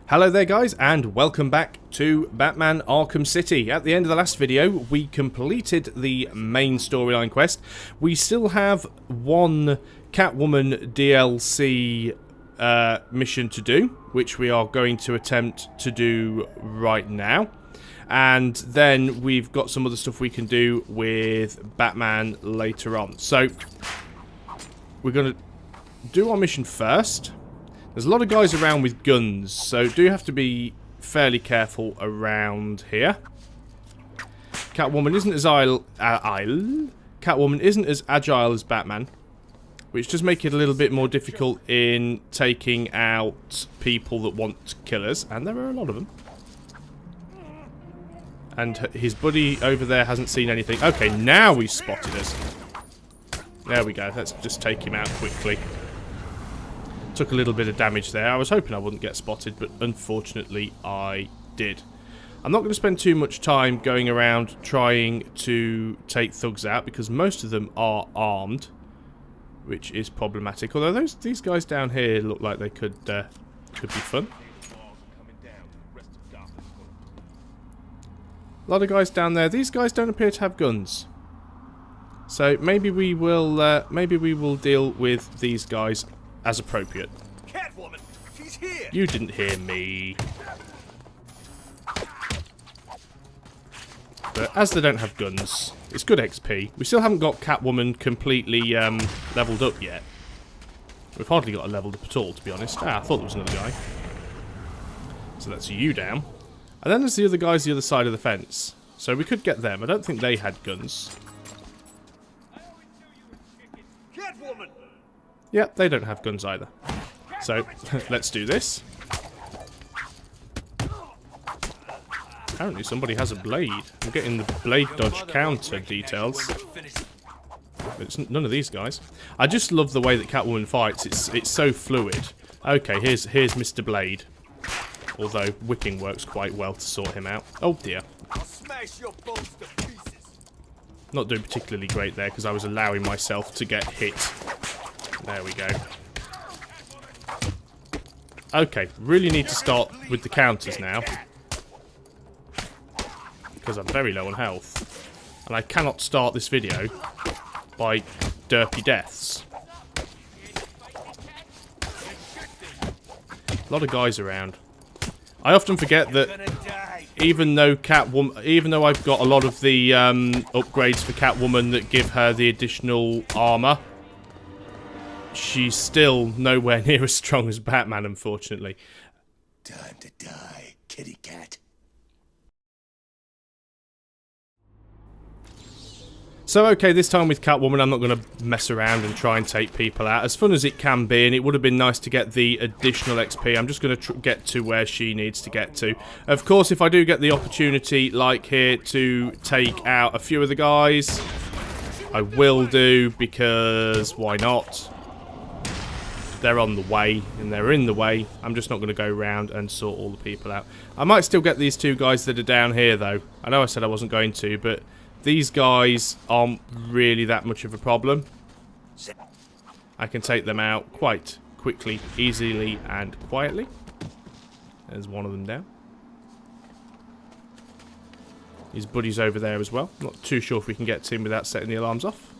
Hello there guys, and welcome back to Batman Arkham City. At the end of the last video, we completed the main storyline quest. We still have one Catwoman DLC mission to do, which we are going to attempt to do right now. And then we've got some other stuff we can do with Batman later on. So, we're going to do our mission first. There's a lot of guys around with guns, so do have to be fairly careful around here. Catwoman isn't as Catwoman isn't as agile as Batman, which does make it a little bit more difficult in taking out people that want to kill us, and there are a lot of them. And his buddy over there hasn't seen anything. Okay, now he's spotted us. There we go. Let's just take him out quickly. Took a little bit of damage there. I was hoping I wouldn't get spotted, but unfortunately I did. I'm not going to spend too much time going around trying to take thugs out, because most of them are armed, which is problematic. Although these guys down here look like they could be fun. A lot of guys down there. These guys don't appear to have guns, so maybe we will deal with these guys as appropriate. Catwoman, she's here. You didn't hear me. But as they don't have guns, it's good XP. We still haven't got Catwoman completely leveled up yet. We've hardly got her leveled up at all, to be honest. I thought there was another guy. So that's you down. And then there's the other guys the other side of the fence. So we could get them. I don't think they had guns. Catwoman. Yep, they don't have guns either. So, let's do this. Apparently somebody has a blade. I'm getting the blade dodge counter details. But it's none of these guys. I just love the way that Catwoman fights. It's so fluid. Okay, here's Mr. Blade. Although whipping works quite well to sort him out. Oh dear. I'll smash your bones to pieces. Not doing particularly great there because I was allowing myself to get hit. There we go. Okay, really need to start with the counters now, because I'm very low on health. And I cannot start this video by derpy deaths. A lot of guys around. I often forget that even though I've got a lot of the upgrades for Catwoman that give her the additional armor, she's still nowhere near as strong as Batman, unfortunately. Time to die, kitty cat. So, okay, this time with Catwoman, I'm not going to mess around and try and take people out. As fun as it can be, and it would have been nice to get the additional XP, I'm just going to get to where she needs to get to. Of course, if I do get the opportunity, like here, to take out a few of the guys, I will do, because why not? They're on the way, and they're in the way. I'm just not going to go around and sort all the people out. I might still get these two guys that are down here, though. I know I said I wasn't going to, but these guys aren't really that much of a problem. I can take them out quite quickly, easily, and quietly. There's one of them down. His buddy's over there as well. Not too sure if we can get to him without setting the alarms off.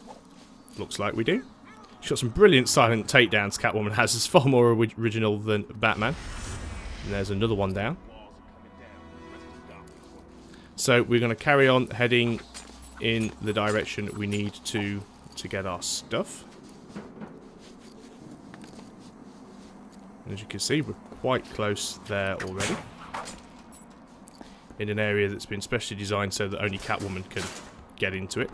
Looks like we do. She's got some brilliant silent takedowns, Catwoman has. It's far more original than Batman. And there's another one down. So we're going to carry on heading in the direction we need to get our stuff. And as you can see, we're quite close there already. In an area that's been specially designed so that only Catwoman can get into it.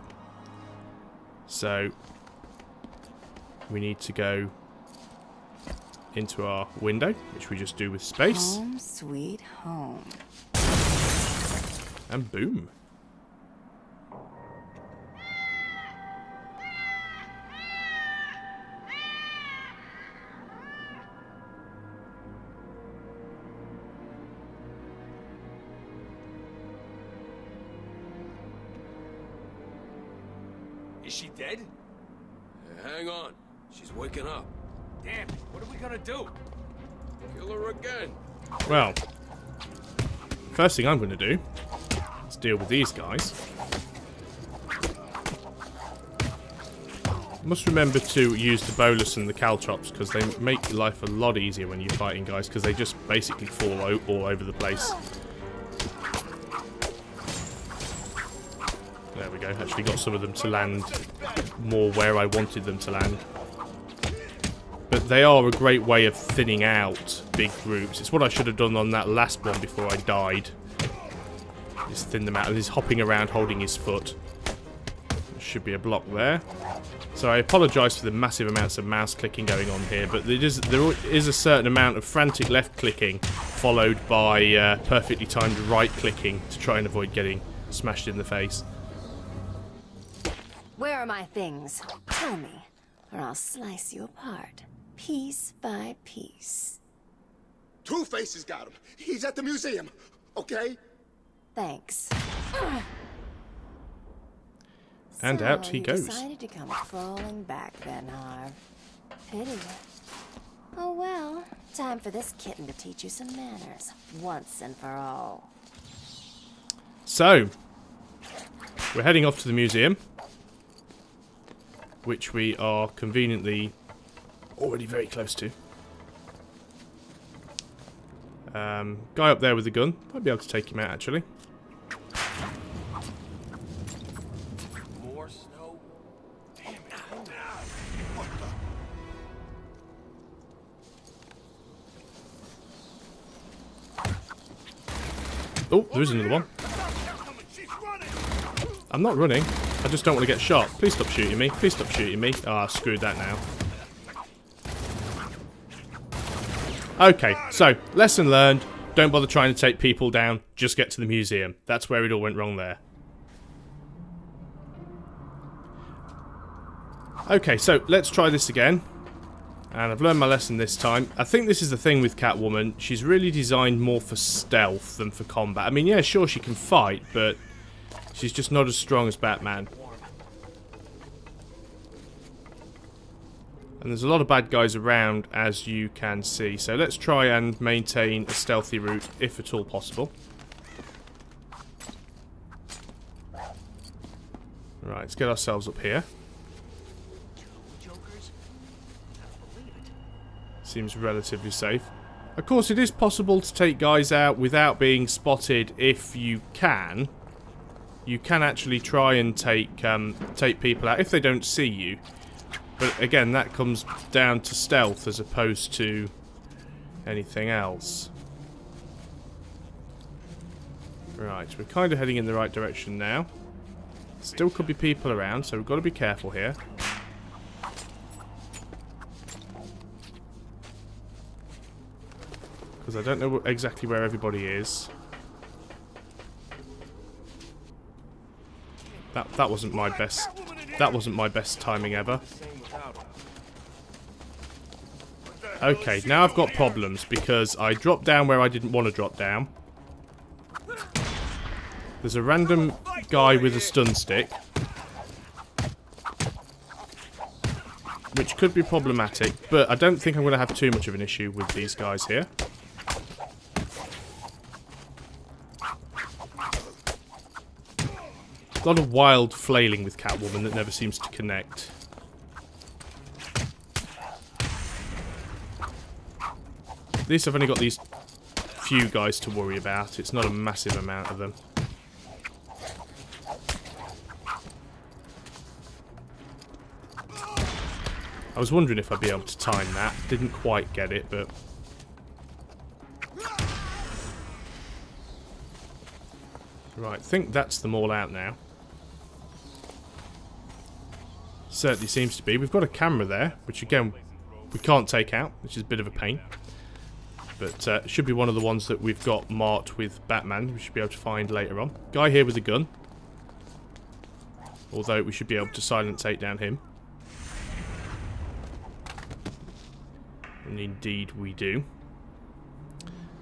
So we need to go into our window, which we just do with space. Home sweet home. And boom. Is she dead? Hang on. She's waking up. Damn it, what are we gonna do? Kill her again. Well, first thing I'm going to do is deal with these guys. Must remember to use the bolus and the caltrops because they make your life a lot easier when you're fighting guys because they just basically fall all over the place. There we go. Actually got some of them to land more where I wanted them to land. But they are a great way of thinning out big groups. It's what I should have done on that last one before I died. Just thin them out. And he's hopping around holding his foot. There should be a block there. So I apologise for the massive amounts of mouse clicking going on here, but there is a certain amount of frantic left clicking followed by perfectly timed right clicking to try and avoid getting smashed in the face. Where are my things? Tell me, or I'll slice you apart, piece by piece. Two-Face has got him. He's at the museum, okay? Thanks. And so out he you goes. Decided to come crawling back then, Harv. Pity. Oh well, time for this kitten to teach you some manners, once and for all. So, we're heading off to the museum, which we are conveniently already very close to. Guy up there with the gun. Might be able to take him out, actually. More snow? Damn it. What the? Oh, there is another one. She's running! I'm not running. I just don't want to get shot. Please stop shooting me. Please stop shooting me. Ah, screwed that now. Okay, so, lesson learned. Don't bother trying to take people down. Just get to the museum. That's where it all went wrong there. Okay, so let's try this again. And I've learned my lesson this time. I think this is the thing with Catwoman. She's really designed more for stealth than for combat. I mean, yeah, sure, she can fight, but she's just not as strong as Batman. And there's a lot of bad guys around, as you can see. So let's try and maintain a stealthy route, if at all possible. Right, let's get ourselves up here. Seems relatively safe. Of course, it is possible to take guys out without being spotted if you can. You can actually try and take people out if they don't see you. But again, that comes down to stealth as opposed to anything else. Right, we're kind of heading in the right direction now. Still could be people around, so we've got to be careful here. Because I don't know exactly where everybody is. That wasn't my best. That wasn't my best timing ever. Okay, now I've got problems because I dropped down where I didn't want to drop down. There's a random guy with a stun stick, which could be problematic, but I don't think I'm going to have too much of an issue with these guys here. A lot of wild flailing with Catwoman that never seems to connect. At least I've only got these few guys to worry about. It's not a massive amount of them. I was wondering if I'd be able to time that. Didn't quite get it, but... Right, I think that's them all out now. Certainly seems to be. We've got a camera there, which again, we can't take out, which is a bit of a pain. But it should be one of the ones that we've got marked with Batman. We should be able to find later on. Guy here with a gun. Although we should be able to silent take down him. And indeed we do.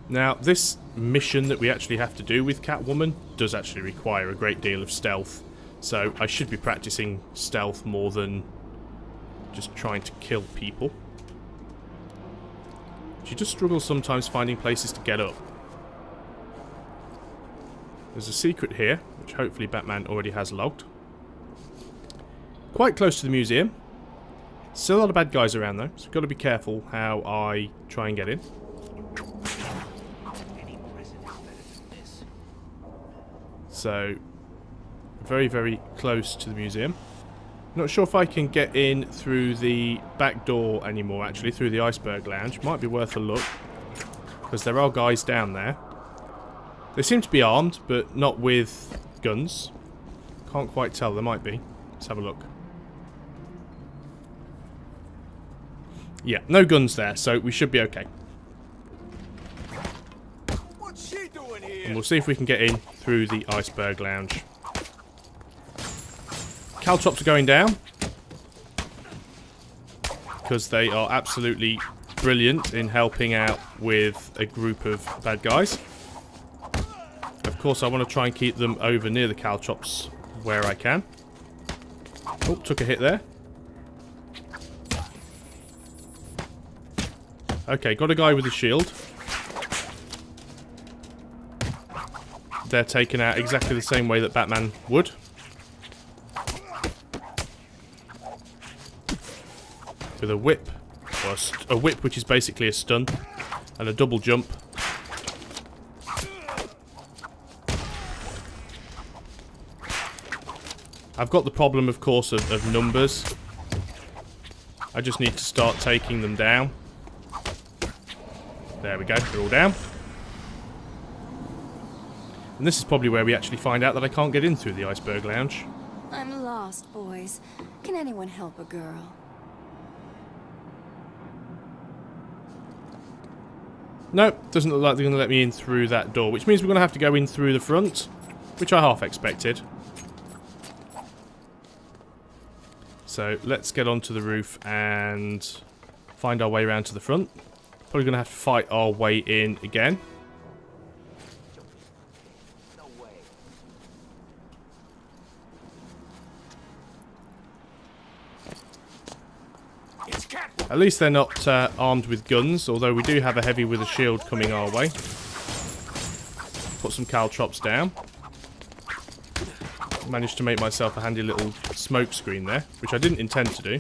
Now, this mission that we actually have to do with Catwoman does actually require a great deal of stealth. So I should be practicing stealth more than just trying to kill people. She just struggles sometimes finding places to get up. There's a secret here, which hopefully Batman already has logged. Quite close to the museum. Still a lot of bad guys around though, so I've got to be careful how I try and get in. So, very, very close to the museum. Not sure if I can get in through the back door anymore, actually, through the iceberg lounge. Might be worth a look, because there are guys down there. They seem to be armed, but not with guns. Can't quite tell, there might be. Let's have a look. Yeah, no guns there, so we should be okay. What's she doing here? And we'll see if we can get in through the iceberg lounge. Caltrops are going down, because they are absolutely brilliant in helping out with a group of bad guys. Of course, I want to try and keep them over near the Caltrops where I can. Oh, took a hit there. Okay, got a guy with a shield. They're taken out exactly the same way that Batman would. With a whip. Or a whip, which is basically a stun. And a double jump. I've got the problem, of course, of numbers. I just need to start taking them down. There we go, they're all down. And this is probably where we actually find out that I can't get in through the iceberg lounge. I'm lost, boys. Can anyone help a girl? Nope, doesn't look like they're going to let me in through that door, which means we're going to have to go in through the front, which I half expected. So let's get onto the roof and find our way around to the front. Probably going to have to fight our way in again. No way. It's Catwoman. At least they're not armed with guns, although we do have a heavy with a shield coming our way. Put some caltrops down. Managed to make myself a handy little smoke screen there, which I didn't intend to do.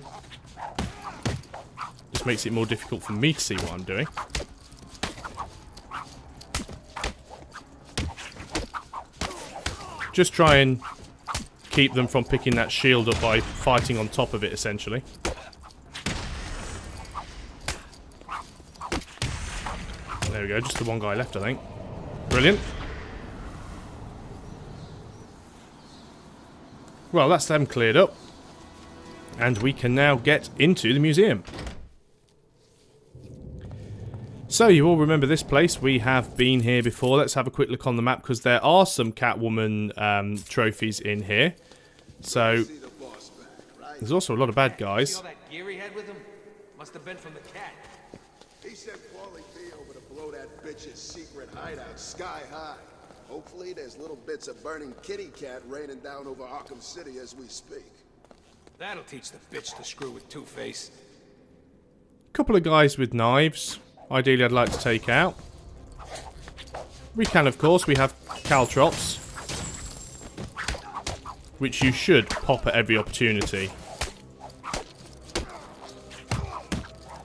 Just makes it more difficult for me to see what I'm doing. Just try and keep them from picking that shield up by fighting on top of it, essentially. There we go, just the one guy left, I think. Brilliant. Well, that's them cleared up. And we can now get into the museum. So, you all remember this place. We have been here before. Let's have a quick look on the map, because there are some Catwoman trophies in here. So, there's also a lot of bad guys. See all that gear he had with him? Must have been from the cat. He sent Paulie D over to blow that bitch's secret hideout sky high. Hopefully there's little bits of burning kitty cat raining down over Arkham City as we speak. That'll teach the bitch to screw with Two-Face. Couple of guys with knives. Ideally, I'd like to take out. We can, of course. We have caltrops, which you should pop at every opportunity.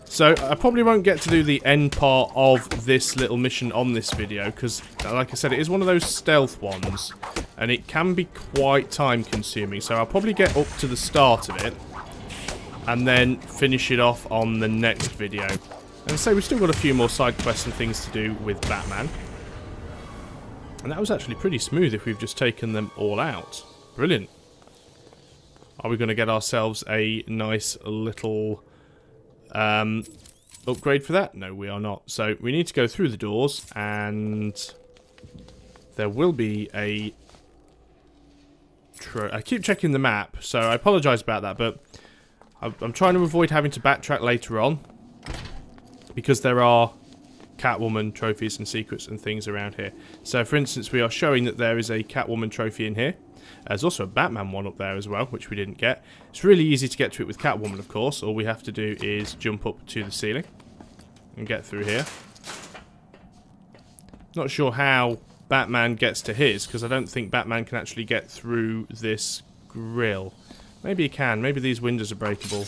So, I probably won't get to do the end part of this little mission on this video, because, like I said, it is one of those stealth ones, and it can be quite time-consuming. So, I'll probably get up to the start of it, and then finish it off on the next video. And so we've still got a few more side quests and things to do with Batman. And that was actually pretty smooth if we've just taken them all out. Brilliant. Are we going to get ourselves a nice little upgrade for that? No, we are not. So we need to go through the doors, and there will be a... I keep checking the map, so I apologise about that, but I'm trying to avoid having to backtrack later on, because there are Catwoman trophies and secrets and things around here. So, for instance, we are showing that there is a Catwoman trophy in here. There's also a Batman one up there as well, which we didn't get. It's really easy to get to it with Catwoman, of course. All we have to do is jump up to the ceiling. and get through here. Not sure how Batman gets to his, because I don't think Batman can actually get through this grill. Maybe he can. Maybe these windows are breakable.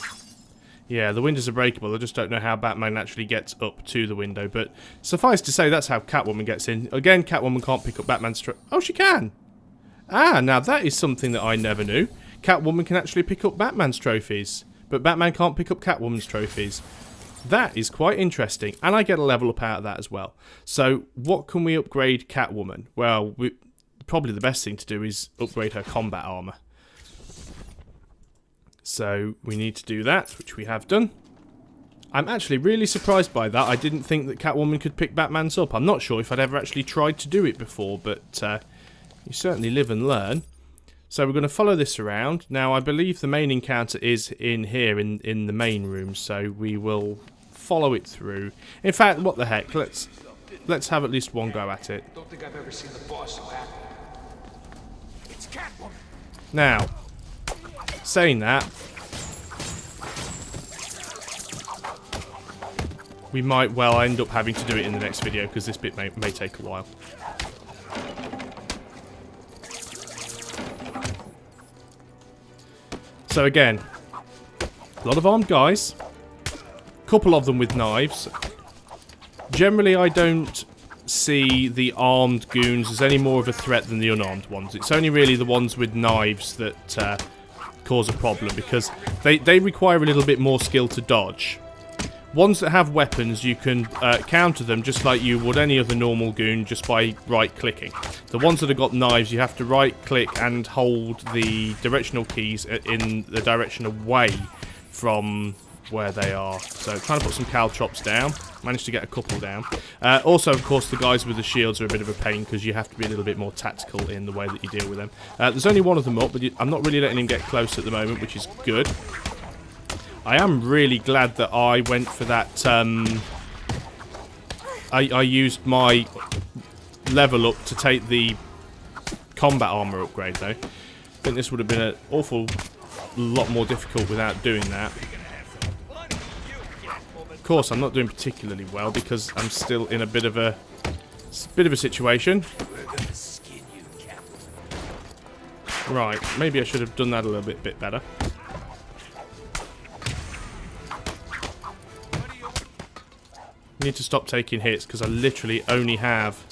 Yeah, the windows are breakable. I just don't know how Batman actually gets up to the window. But suffice to say, that's how Catwoman gets in. Again, Catwoman can't pick up Batman's trophy. Oh, she can! Ah, now that is something that I never knew. Catwoman can actually pick up Batman's trophies. But Batman can't pick up Catwoman's trophies. That is quite interesting. And I get a level up out of that as well. So, what can we upgrade Catwoman? Well, probably the best thing to do is upgrade her combat armor. So we need to do that, which we have done. I'm actually really surprised by that. I didn't think that Catwoman could pick Batman's up. I'm not sure if I'd ever actually tried to do it before, but you certainly live and learn. So we're going to follow this around. Now, I believe the main encounter is in here, in the main room, so we will follow it through. In fact, what the heck, let's have at least one go at it. Don't think I've ever seen the boss so happy. It's Catwoman. Now, saying that, we might well end up having to do it in the next video because this bit may take a while. So again, a lot of armed guys, couple of them with knives. Generally, I don't see the armed goons as any more of a threat than the unarmed ones. It's only really the ones with knives that cause a problem because they require a little bit more skill to dodge. Ones that have weapons, you can counter them just like you would any other normal goon just by right-clicking. The ones that have got knives, you have to right-click and hold the directional keys in the direction away from where they are. So trying to put some caltrops down. Managed to get a couple down. Also, of course, the guys with the shields are a bit of a pain because you have to be a little bit more tactical in the way that you deal with them. There's only one of them up, but I'm not really letting him get close at the moment, which is good. I am really glad that I went for that. I used my level up to take the combat armor upgrade, though. I think this would have been an awful lot more difficult without doing that. Of course, I'm not doing particularly well because I'm still in a bit of a situation. Right, maybe I should have done that a little bit better. Need to stop taking hits because I literally only have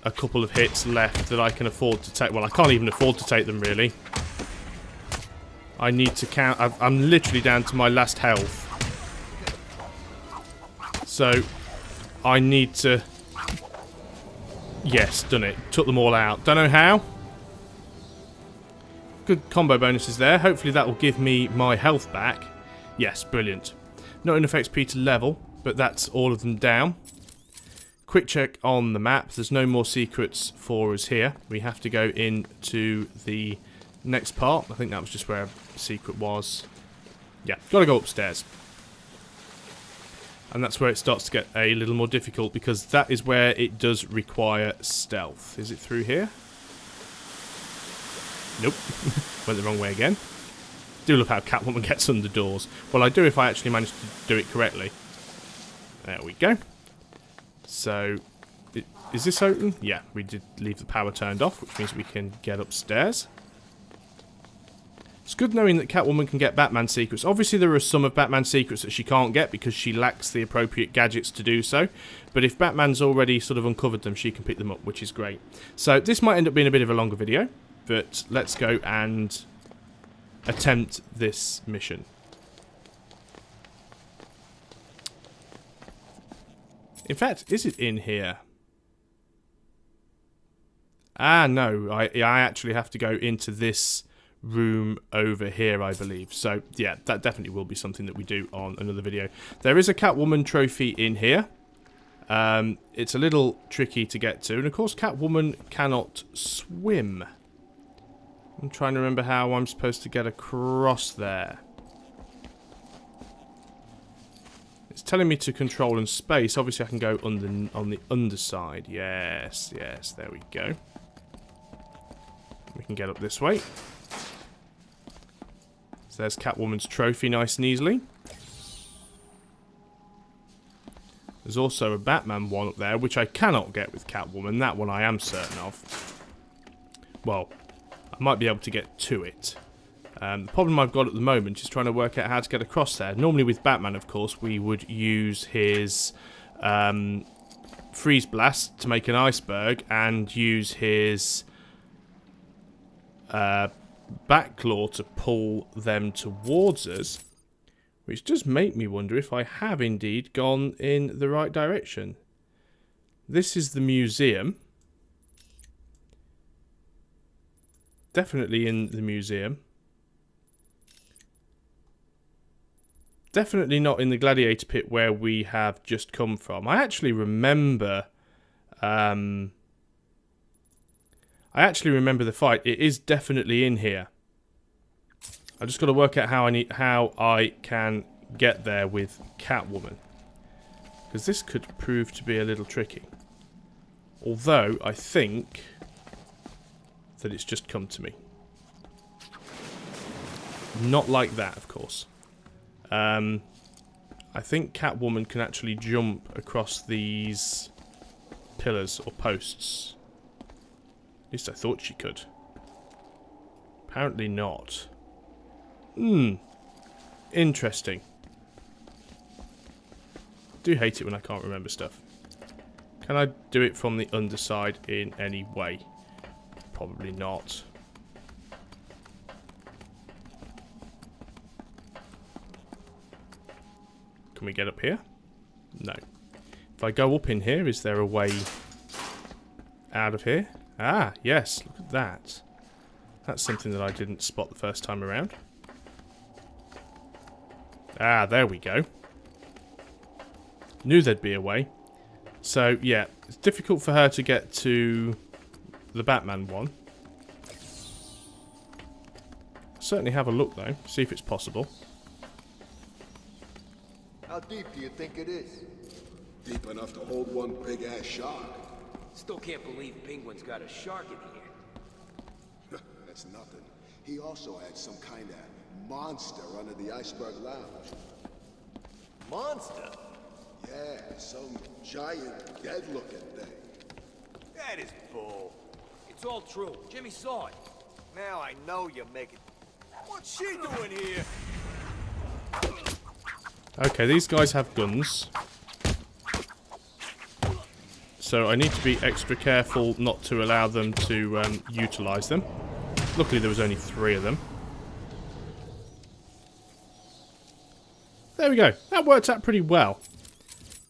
a couple of hits left that I can afford to take. Well, I can't even afford to take them, really. I need to count. I'm literally down to my last health. So, I need to... Yes, done it. Took them all out. Don't know how. Good combo bonuses there. Hopefully that will give me my health back. Yes, brilliant. Not enough XP to level, but that's all of them down. Quick check on the map. There's no more secrets for us here. We have to go into the next part. I think that was just where a secret was. Yeah, gotta go upstairs. And that's where it starts to get a little more difficult because that is where it does require stealth. Is it through here? Nope. Went the wrong way again. Do love how Catwoman gets under doors. Well, I do if I actually manage to do it correctly. There we go. So, is this open? Yeah, we did leave the power turned off, which means we can get upstairs. It's good knowing that Catwoman can get Batman secrets. Obviously, there are some of Batman's secrets that she can't get because she lacks the appropriate gadgets to do so. But if Batman's already sort of uncovered them, she can pick them up, which is great. So, this might end up being a bit of a longer video, but let's go and attempt this mission. In fact, is it in here? Ah, no. I actually have to go into this room over here, I believe. So, yeah, that definitely will be something that we do on another video. There is a Catwoman trophy in here. It's a little tricky to get to. And, of course, Catwoman cannot swim. I'm trying to remember how I'm supposed to get across there. It's telling me to control and space. Obviously, I can go on the underside. Yes, yes, there we go. We can get up this way. So there's Catwoman's trophy nice and easily. There's also a Batman one up there, which I cannot get with Catwoman. That one I am certain of. Well, I might be able to get to it. The problem I've got at the moment is trying to work out how to get across there. Normally with Batman, of course, we would use his freeze blast to make an iceberg and use his back claw to pull them towards us, which does make me wonder if I have indeed gone in the right direction. This is the museum. Definitely in the museum. Definitely not in the gladiator pit where we have just come from. I actually remember the fight. It is definitely in here. I just got to work out how I can get there with Catwoman, because this could prove to be a little tricky. Although I think that it's just come to me. Not like that, of course. I think Catwoman can actually jump across these pillars or posts. At least I thought she could. Apparently not. Interesting. Do hate it when I can't remember stuff. Can I do it from the underside in any way? Probably not. Can we get up here? No. If I go up in here, is there a way out of here? Ah, yes. Look at that. That's something that I didn't spot the first time around. Ah, there we go. Knew there'd be a way. So, yeah. It's difficult for her to get to the Batman one. Certainly have a look, though. See if it's possible. How deep do you think it is? Deep enough to hold one big-ass shark. Still can't believe Penguin's got a shark in here. That's nothing. He also had some kind of monster under the iceberg lounge. Monster? Yeah, some giant, dead-looking thing. That is bull. It's all true. Jimmy saw it. Now I know you're making... What's she doing here? Okay, these guys have guns. So I need to be extra careful not to allow them to utilise them. Luckily there was only 3 of them. There we go. That worked out pretty well.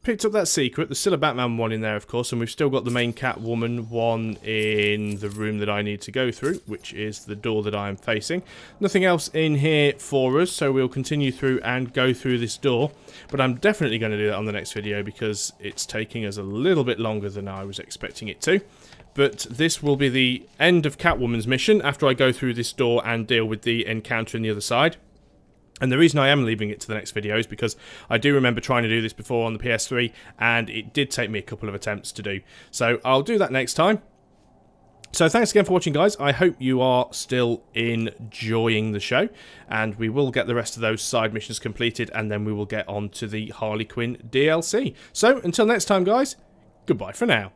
Picked up that secret. There's still a Batman one in there, of course, and we've still got the main Catwoman one in the room that I need to go through, which is the door that I am facing. Nothing else in here for us, so we'll continue through and go through this door. But I'm definitely going to do that on the next video because it's taking us a little bit longer than I was expecting it to. But this will be the end of Catwoman's mission after I go through this door and deal with the encounter on the other side. And the reason I am leaving it to the next video is because I do remember trying to do this before on the PS3, and it did take me a couple of attempts to do. So I'll do that next time. So thanks again for watching, guys. I hope you are still enjoying the show, and we will get the rest of those side missions completed, and then we will get on to the Harley Quinn DLC. So until next time, guys, goodbye for now.